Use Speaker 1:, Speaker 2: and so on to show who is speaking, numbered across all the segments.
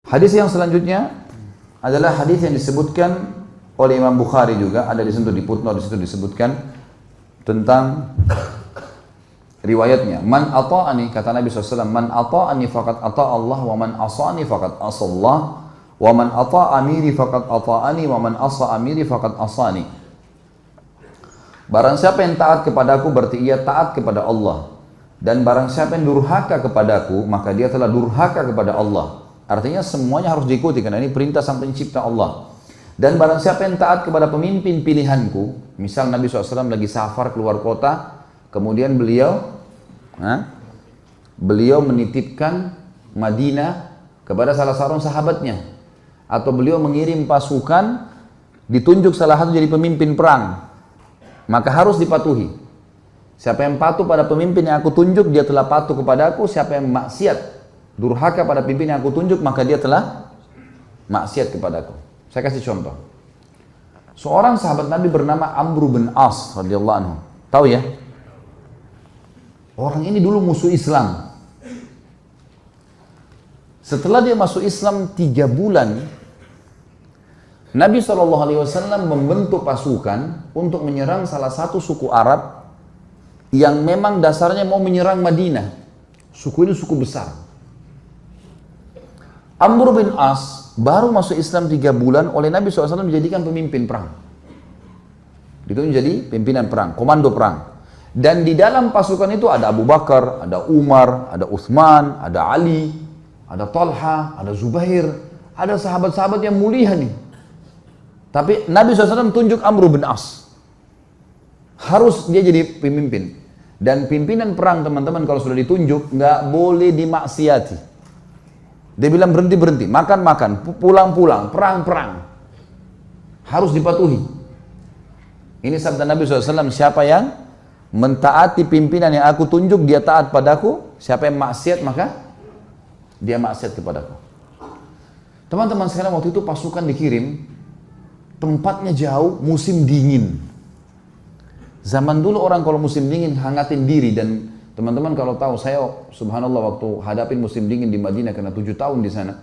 Speaker 1: Hadis yang selanjutnya adalah hadis yang disebutkan oleh Imam Bukhari juga, ada di situ di footnote, di situ disebutkan tentang riwayatnya. Man ata'ani, kata Nabi SAW, man ata'ani faqad ata' Allah, wa man asani faqad asallah, wa man ata' amiri faqad ata'ani, wa man asa amiri faqad asani. Barang siapa yang taat kepadaku berarti ia taat kepada Allah, dan barang siapa yang durhaka kepadaku maka dia telah durhaka kepada Allah. Artinya semuanya harus diikuti karena ini perintah sang pencipta Allah. Dan barang siapa yang taat kepada pemimpin pilihanku, misal Nabi SAW lagi safar keluar kota, kemudian beliau menitipkan Madinah kepada salah seorang sahabatnya, atau beliau mengirim pasukan, ditunjuk salah satu jadi pemimpin perang, maka harus dipatuhi. Siapa yang patuh pada pemimpin yang aku tunjuk, dia telah patuh kepada aku. Siapa yang maksiat, durhaka pada pemimpin yang aku tunjuk, maka dia telah maksiat kepadaku. Saya kasih contoh. Seorang sahabat Nabi bernama Amr bin As radhiyallahu anhu. Tahu ya? Orang ini dulu musuh Islam. Setelah dia masuk Islam 3 bulan, Nabi SAW membentuk pasukan untuk menyerang salah satu suku Arab yang memang dasarnya mau menyerang Madinah. Suku ini suku besar. Amr bin As baru masuk Islam 3 bulan, oleh Nabi SAW menjadikan pemimpin perang. Itu menjadi pimpinan perang, komando perang. Dan di dalam pasukan itu ada Abu Bakar, ada Umar, ada Uthman, ada Ali, ada Talha, ada Zubair, ada sahabat-sahabat yang mulia nih. Tapi Nabi SAW tunjuk Amr bin As. Harus dia jadi pemimpin. Dan pimpinan perang teman-teman kalau sudah ditunjuk, nggak boleh dimaksiati. Dia bilang berhenti-berhenti, makan-makan, pulang-pulang, perang-perang. Harus dipatuhi. Ini sabda Nabi SAW, siapa yang mentaati pimpinan yang aku tunjuk, dia taat padaku. Siapa yang maksiat, maka dia maksiat kepadaku. Teman-teman sekarang waktu itu pasukan dikirim, tempatnya jauh, musim dingin. Zaman dulu orang kalau musim dingin hangatin diri, dan teman-teman kalau tahu, saya subhanallah waktu hadapin musim dingin di Madinah karena 7 tahun di sana.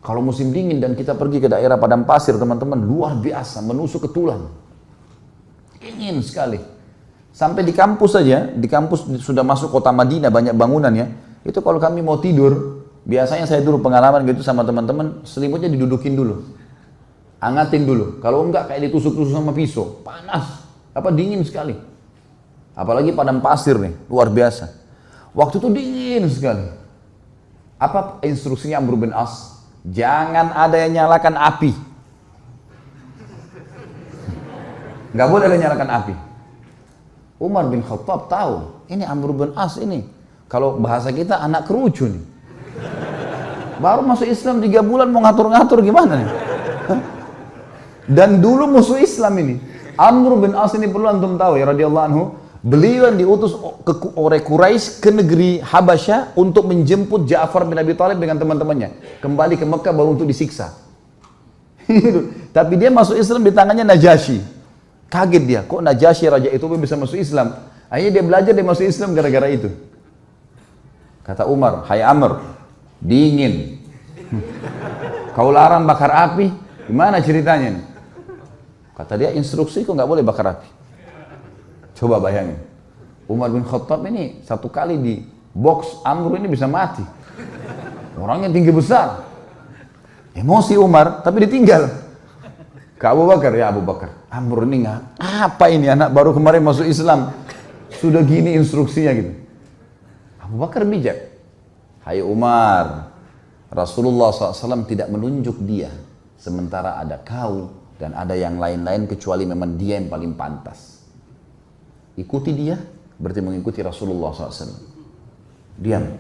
Speaker 1: Kalau musim dingin dan kita pergi ke daerah padang pasir, teman-teman, luar biasa, menusuk ke tulang. Dingin sekali. Sampai di kampus saja, di kampus sudah masuk kota Madinah, banyak bangunannya. Itu kalau kami mau tidur, biasanya saya dulu pengalaman gitu sama teman-teman, selimutnya didudukin dulu. Angatin dulu. Kalau enggak kayak ditusuk-tusuk sama pisau, panas. Dingin sekali. Apalagi padang pasir nih, luar biasa. Waktu itu dingin sekali. Apa instruksinya Amr bin As? Jangan ada yang nyalakan api. Nggak boleh ada yang nyalakan api. Umar bin Khattab tahu, ini Amr bin As ini. Kalau bahasa kita anak kerucu nih. Baru masuk Islam 3 bulan mau ngatur-ngatur gimana nih? Dan dulu musuh Islam ini. Amr bin As ini perlu antum tahu ya radhiyallahu anhu. Beliau yang diutus oleh Quraisy ke negeri Habasyah untuk menjemput Ja'far bin Abi Thalib dengan teman-temannya. Kembali ke Mekah baru untuk disiksa. Tapi dia masuk Islam di tangannya Najasyi. Kaget dia, kok Najasyi raja itu bisa masuk Islam? Akhirnya dia belajar, dia masuk Islam gara-gara itu. Kata Umar, hai Amr, dingin. Kau larang bakar api, gimana ceritanya nih? Kata dia, instruksi kok nggak boleh bakar api. Coba bayangin, Umar bin Khattab ini 1 kali di box Amr ini bisa mati. Orangnya tinggi besar. Emosi Umar, tapi ditinggal. Ke Abu Bakar, ya Abu Bakar, Amr ini nggak, apa ini anak baru kemarin masuk Islam, sudah gini instruksinya gitu. Abu Bakar bijak. Hai Umar, Rasulullah SAW tidak menunjuk dia, sementara ada kau dan ada yang lain-lain kecuali memang dia yang paling pantas. Ikuti dia, berarti mengikuti Rasulullah SAW. Diam,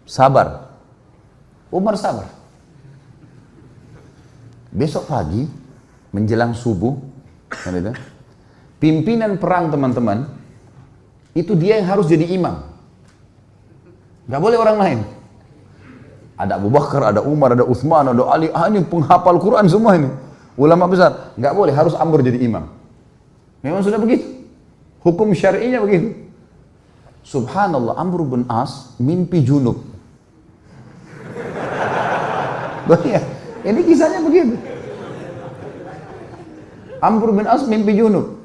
Speaker 1: sabar. Umar sabar. Besok pagi, menjelang subuh, pimpinan perang teman-teman, itu dia yang harus jadi imam. Gak boleh orang lain. Ada Abu Bakar, ada Umar, ada Uthman, ada Ali, ini penghafal Quran semua ini. Ulama besar, gak boleh, harus Amr jadi imam. Memang sudah begitu. Hukum syar'inya begitu. Subhanallah, Amr bin As mimpi junub. Iya, ini kisahnya begitu. Amr bin As mimpi junub.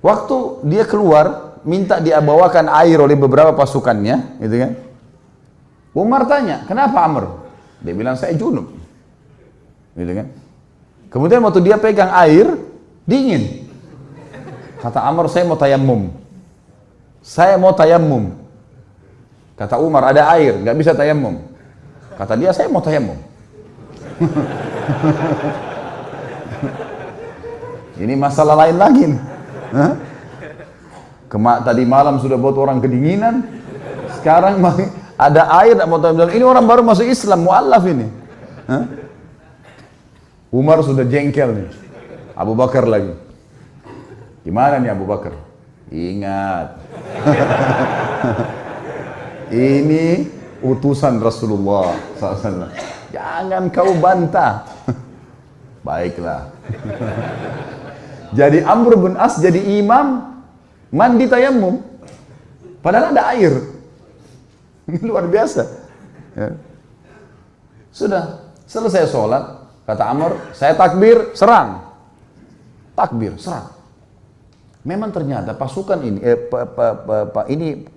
Speaker 1: Waktu dia keluar, minta dia bawakan air oleh beberapa pasukannya, gitu kan? Umar tanya, kenapa Amr? Dia bilang, saya junub. Gitu kan? Kemudian waktu dia pegang air, dingin. Kata Amr, saya mau tayammum. Saya mau tayammum. Kata Umar, ada air, nggak bisa tayammum. Kata dia, saya mau tayammum. Ini masalah lain lagi nih. Tadi malam sudah buat orang kedinginan, sekarang ada air, mau tayammum. Ini orang baru masuk Islam, mu'allaf ini. Umar sudah jengkel nih. Abu Bakar lagi. Gimana nih Abu Bakar? Ingat. Ini utusan Rasulullah SAW. Jangan kau bantah. Baiklah. Jadi Amr bin As jadi imam mandi tayammum. Padahal ada air. Luar biasa. Ya. Sudah selesai sholat, kata Amr, saya takbir, serang. Takbir, serang. Memang ternyata pasukan ini,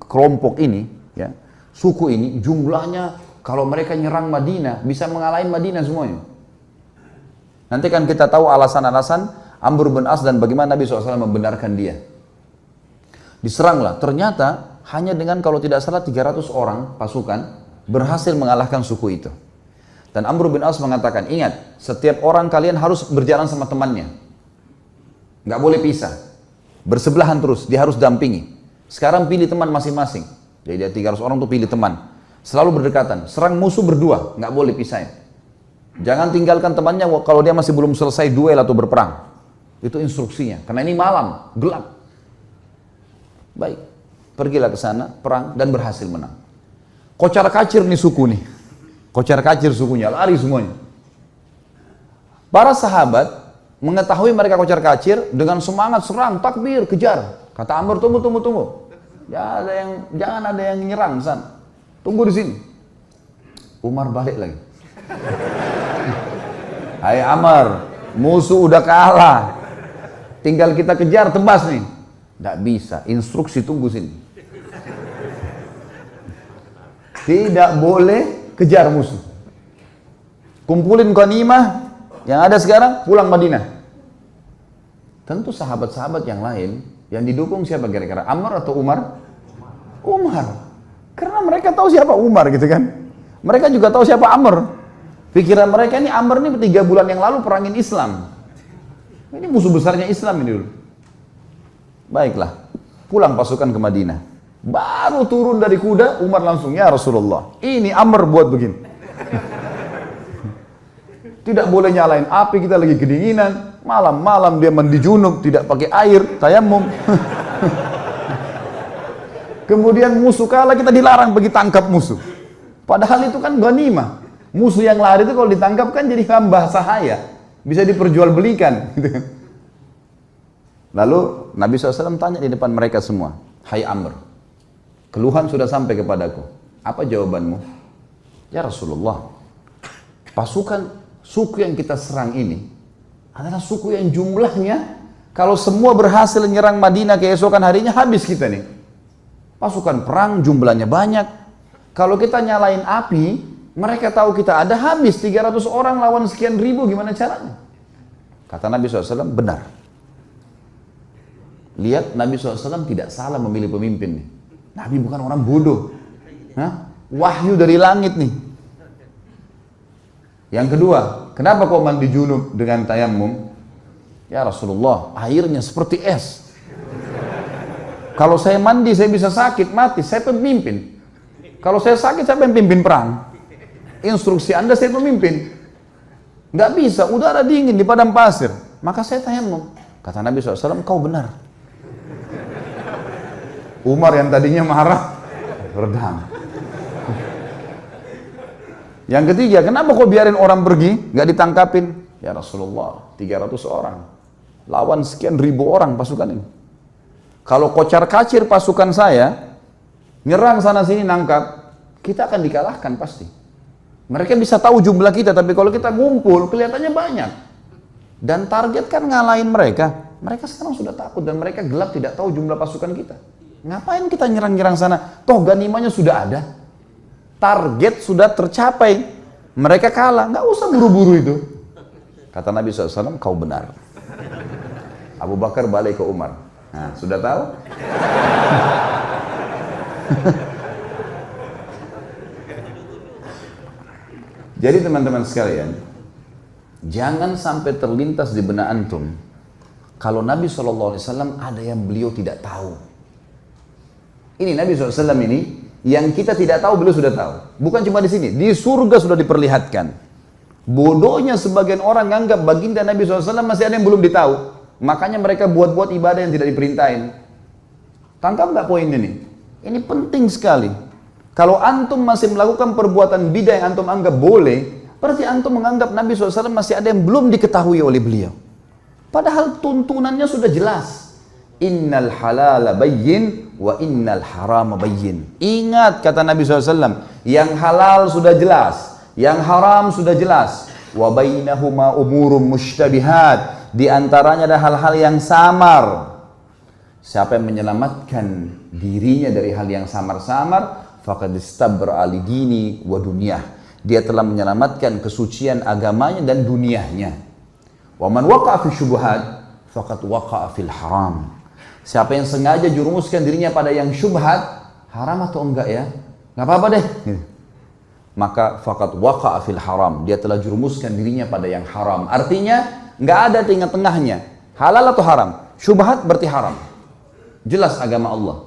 Speaker 1: kelompok ini, ya, suku ini jumlahnya kalau mereka nyerang Madinah bisa mengalahin Madinah semuanya. Nanti kan kita tahu alasan-alasan Amr bin As dan bagaimana Nabi SAW membenarkan dia. Diseranglah, ternyata hanya dengan kalau tidak salah 300 orang pasukan berhasil mengalahkan suku itu. Dan Amr bin As mengatakan, ingat, setiap orang kalian harus berjalan sama temannya. Nggak boleh pisah. Bersebelahan terus, dia harus dampingi. Sekarang pilih teman masing-masing. Jadi dia 300 orang tuh pilih teman. Selalu berdekatan, serang musuh berdua, nggak boleh pisahin. Jangan tinggalkan temannya kalau dia masih belum selesai duel atau berperang. Itu instruksinya, karena ini malam, gelap. Baik, pergilah ke sana, perang, dan berhasil menang. Kocar kacir nih suku nih. Kocar kacir sukunya, lari semuanya. Para sahabat mengetahui mereka kocar kacir, dengan semangat serang, takbir, kejar. Kata Amr, tunggu. Jangan ada yang nyerang sana. Tunggu di sini. Umar balik lagi. Hai Amr, musuh udah kalah. Tinggal kita kejar, tebas nih. Tidak bisa, instruksi tunggu sini. Tidak boleh kejar musuh. Kumpulin ghanimah yang ada sekarang, pulang Madinah. Tentu sahabat-sahabat yang lain yang didukung siapa kira-kira? Amr atau Umar? Umar. Karena mereka tahu siapa Umar gitu kan. Mereka juga tahu siapa Amr. Pikiran mereka ini Amr ini 3 bulan yang lalu perangin Islam. Ini musuh besarnya Islam ini dulu. Baiklah, pulang pasukan ke Madinah. Baru turun dari kuda, Umar langsung, ya Rasulullah, ini Amr buat begini. Tidak boleh nyalain api, kita lagi kedinginan. Malam-malam dia mandi junub, tidak pakai air, tayammum. Kemudian musuh kalah, kita dilarang pergi tangkap musuh. Padahal itu kan ghanimah. Musuh yang lari itu kalau ditangkap kan jadi hamba sahaya, bisa diperjualbelikan. Lalu Nabi SAW tanya di depan mereka semua, hai Amr, keluhan sudah sampai kepadaku, apa jawabanmu? Ya Rasulullah, pasukan suku yang kita serang ini adalah suku yang jumlahnya kalau semua berhasil menyerang Madinah keesokan harinya habis kita nih. Pasukan perang jumlahnya banyak. Kalau kita nyalain api, mereka tahu kita ada, habis 300 orang lawan sekian ribu, gimana caranya? Kata Nabi SAW, benar. Lihat, Nabi SAW tidak salah memilih pemimpin nih. Nabi bukan orang bodoh. Wahyu dari langit nih. Yang kedua, kenapa kau mandi junub dengan tayammum? Ya Rasulullah, airnya seperti es. Kalau saya mandi, saya bisa sakit, mati. Saya pemimpin. Kalau saya sakit, saya pemimpin perang. Instruksi Anda, saya pemimpin. Nggak bisa, udara dingin di padang pasir. Maka saya tayammum. Kata Nabi SAW, kau benar. Umar yang tadinya marah, redam. Yang ketiga, kenapa kau biarin orang pergi, nggak ditangkapin? Ya Rasulullah, 300 orang. Lawan sekian ribu orang pasukan ini. Kalau kocar kacir pasukan saya, nyerang sana sini nangkap, kita akan dikalahkan pasti. Mereka bisa tahu jumlah kita, tapi kalau kita ngumpul, kelihatannya banyak. Dan target kan ngalahin mereka. Mereka sekarang sudah takut dan mereka gelap tidak tahu jumlah pasukan kita. Ngapain kita nyerang-nyerang sana? Toh ganimanya sudah ada. Target sudah tercapai. Mereka kalah, nggak usah buru-buru itu. Kata Nabi SAW, kau benar. Abu Bakar balik ke Umar. Nah, sudah tahu? Jadi teman-teman sekalian, jangan sampai terlintas di benak antum kalau Nabi SAW ada yang beliau tidak tahu. Ini Nabi SAW ini yang kita tidak tahu beliau sudah tahu. Bukan cuma di sini, di surga sudah diperlihatkan. Bodohnya sebagian orang menganggap baginda Nabi SAW masih ada yang belum ditahu. Makanya mereka buat-buat ibadah yang tidak diperintahin. Tangkap nggak poin ini? Ini penting sekali. Kalau antum masih melakukan perbuatan bidah yang antum anggap boleh, berarti antum menganggap Nabi SAW masih ada yang belum diketahui oleh beliau. Padahal tuntunannya sudah jelas. Innal halala bayyin wa innal harama bayyin. Ingat kata Nabi SAW, yang halal sudah jelas, yang haram sudah jelas. Wa bainahuma umurum mushtabihat. Di antaranya ada hal-hal yang samar. Siapa yang menyelamatkan dirinya dari hal yang samar-samar, faqad istabra li dini wa dunyah. Dia telah menyelamatkan kesucian agamanya dan dunianya. Wa man waqa'a fi syubhat faqad waqa'a fil haram. Siapa yang sengaja jurumuskan dirinya pada yang syubhat, haram atau enggak ya? Enggak apa-apa deh. Maka faqad waqa'a fil haram. Dia telah jurumuskan dirinya pada yang haram. Artinya enggak ada tengah-tengahnya. Halal atau haram? Syubhat berarti haram. Jelas agama Allah.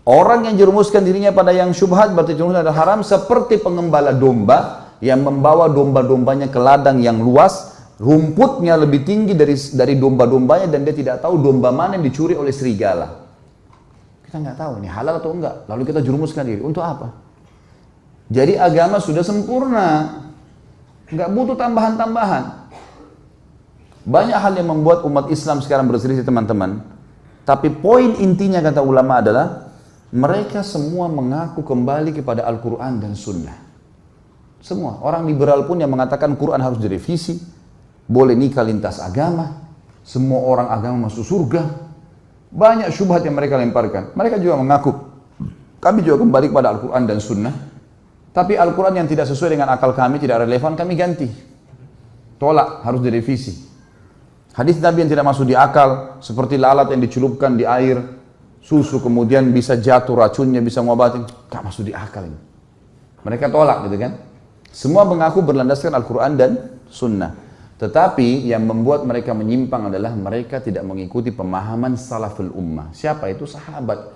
Speaker 1: Orang yang jerumuskan dirinya pada yang syubhat berarti jerumuskan pada haram, seperti pengembala domba yang membawa domba-dombanya ke ladang yang luas, rumputnya lebih tinggi dari domba-dombanya dan dia tidak tahu domba mana yang dicuri oleh serigala. Kita nggak tahu ini halal atau enggak. Lalu kita jerumuskan diri untuk apa? Jadi agama sudah sempurna, nggak butuh tambahan-tambahan. Banyak hal yang membuat umat Islam sekarang berselisih teman-teman. Tapi poin intinya kata ulama adalah mereka semua mengaku kembali kepada Al-Quran dan Sunnah. Semua. Orang liberal pun yang mengatakan Quran harus direvisi, boleh nikah lintas agama, semua orang agama masuk surga. Banyak syubhat yang mereka lemparkan. Mereka juga mengaku, kami juga kembali kepada Al-Quran dan Sunnah. Tapi Al-Quran yang tidak sesuai dengan akal kami, tidak relevan, kami ganti. Tolak, harus direvisi. Hadis Nabi yang tidak masuk di akal, seperti lalat yang dicelupkan di air, susu kemudian bisa jatuh racunnya, bisa ngobatin, gak masuk di akal ini. Mereka tolak gitu kan. Semua mengaku berlandaskan Al-Quran dan Sunnah. Tetapi yang membuat mereka menyimpang adalah mereka tidak mengikuti pemahaman salaful ummah. Siapa itu? Sahabat.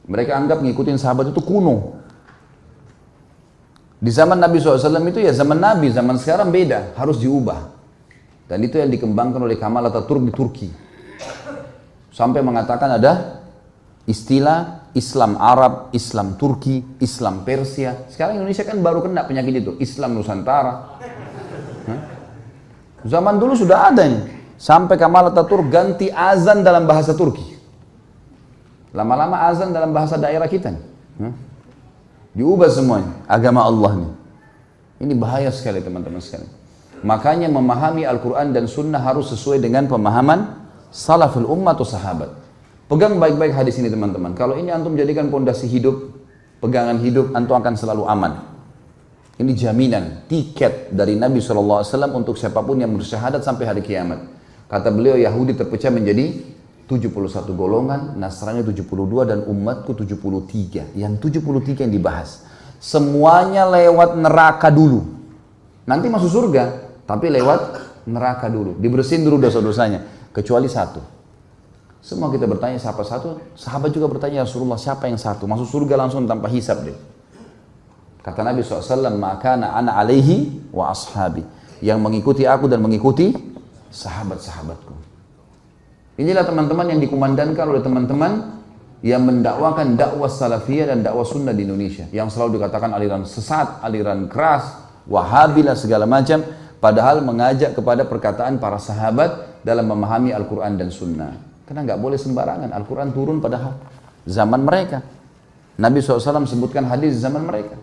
Speaker 1: Mereka anggap ngikutin sahabat itu kuno. Di zaman Nabi SAW itu ya zaman Nabi, zaman sekarang beda, harus diubah. Dan itu yang dikembangkan oleh Kamal Atatürk di Turki. Sampai mengatakan ada istilah Islam Arab, Islam Turki, Islam Persia. Sekarang Indonesia kan baru kena penyakit itu, Islam Nusantara. Zaman dulu sudah ada ini. Sampai Kamal Atatürk ganti azan dalam bahasa Turki. Lama-lama azan dalam bahasa daerah kita nih. Diubah semuanya, agama Allah nih. Ini bahaya sekali teman-teman sekalian. Makanya memahami Al-Quran dan Sunnah harus sesuai dengan pemahaman salaful ummah atau sahabat. Pegang baik-baik hadis ini teman-teman. Kalau ini antum jadikan pondasi hidup, pegangan hidup, antum akan selalu aman. Ini jaminan, tiket dari Nabi SAW untuk siapapun yang bersyahadat sampai hari kiamat. Kata beliau, Yahudi terpecah menjadi 71 golongan, Nasrani 72 dan umatku 73. Yang 73 yang dibahas. Semuanya lewat neraka dulu. Nanti masuk surga, tapi lewat neraka dulu. Dibersihin dulu dosa-dosanya. Kecuali satu. Semua kita bertanya siapa satu? Sahabat juga bertanya, Rasulullah siapa yang satu? Masuk surga langsung tanpa hisab deh. Kata Nabi SAW, makana ana alaihi wa ashabi. Yang mengikuti aku dan mengikuti sahabat-sahabatku. Inilah teman-teman yang dikumandangkan oleh teman-teman yang mendakwakan dakwah salafiyah dan dakwah sunnah di Indonesia. Yang selalu dikatakan aliran sesat, aliran keras, wahabilah segala macam. Padahal mengajak kepada perkataan para sahabat dalam memahami Al-Quran dan Sunnah. Karena nggak boleh sembarangan. Al-Quran turun pada zaman mereka. Nabi SAW sebutkan hadis zaman mereka.